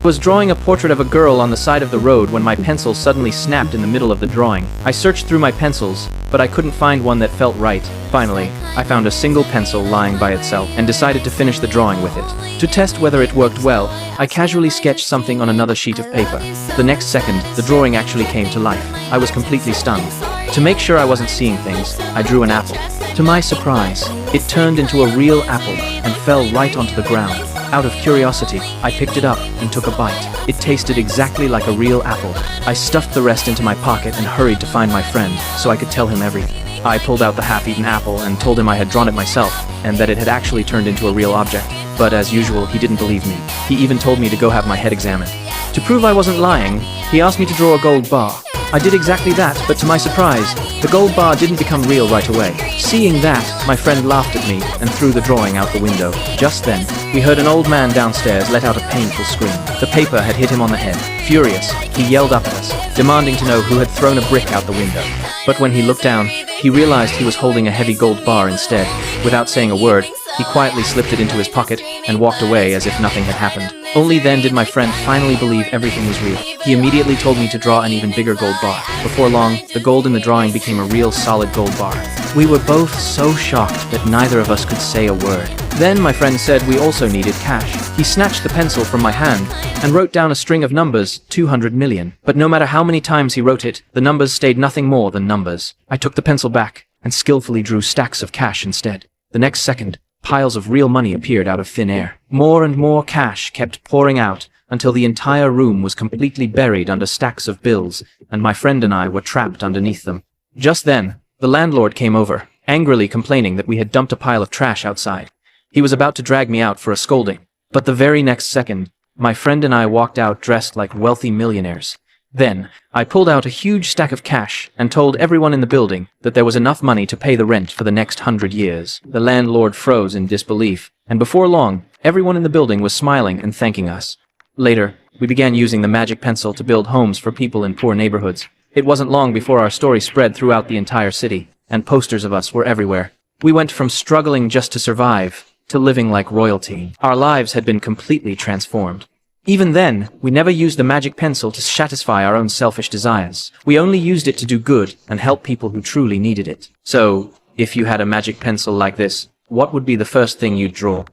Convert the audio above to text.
I was drawing a portrait of a girl on the side of the road when my pencil suddenly snapped in the middle of the drawing. I searched through my pencils, but I couldn't find one that felt right. Finally, I found a single pencil lying by itself and decided to finish the drawing with it. To test whether it worked well, I casually sketched something on another sheet of paper. The next second, the drawing actually came to life. I was completely stunned. To make sure I wasn't seeing things, I drew an apple. To my surprise, it turned into a real apple and fell right onto the ground. Out of curiosity, I picked it up and took a bite. It tasted exactly like a real apple. I stuffed the rest into my pocket and hurried to find my friend, so I could tell him everything. I pulled out the half-eaten apple and told him I had drawn it myself, and that it had actually turned into a real object. But as usual, he didn't believe me. He even told me to go have my head examined. To prove I wasn't lying, he asked me to draw a gold bar. I did exactly that, but to my surprise, the gold bar didn't become real right away. Seeing that, my friend laughed at me and threw the drawing out the window. Just then, we heard an old man downstairs let out a painful scream. The paper had hit him on the head. Furious, he yelled up at us, demanding to know who had thrown a brick out the window. But when he looked down, he realized he was holding a heavy gold bar instead. Without saying a word, he quietly slipped it into his pocket and walked away as if nothing had happened. Only then did my friend finally believe everything was real. He immediately told me to draw an even bigger gold bar. Before long, the gold in the drawing became a real solid gold bar. We were both so shocked that neither of us could say a word. Then my friend said we also needed cash. He snatched the pencil from my hand and wrote down a string of numbers, 200 million. But no matter how many times he wrote it, the numbers stayed nothing more than numbers. I took the pencil back and skillfully drew stacks of cash instead. The next second, piles of real money appeared out of thin air. More and more cash kept pouring out until the entire room was completely buried under stacks of bills, and my friend and I were trapped underneath them. Just then, the landlord came over, angrily complaining that we had dumped a pile of trash outside. He was about to drag me out for a scolding, but the very next second, my friend and I walked out dressed like wealthy millionaires. Then, I pulled out a huge stack of cash and told everyone in the building that there was enough money to pay the rent for the next 100 years. The landlord froze in disbelief, and before long, everyone in the building was smiling and thanking us. Later, we began using the magic pencil to build homes for people in poor neighborhoods. It wasn't long before our story spread throughout the entire city, and posters of us were everywhere. We went from struggling just to survive to living like royalty. Our lives had been completely transformed. Even then, we never used the magic pencil to satisfy our own selfish desires. We only used it to do good and help people who truly needed it. So, if you had a magic pencil like this, what would be the first thing you'd draw?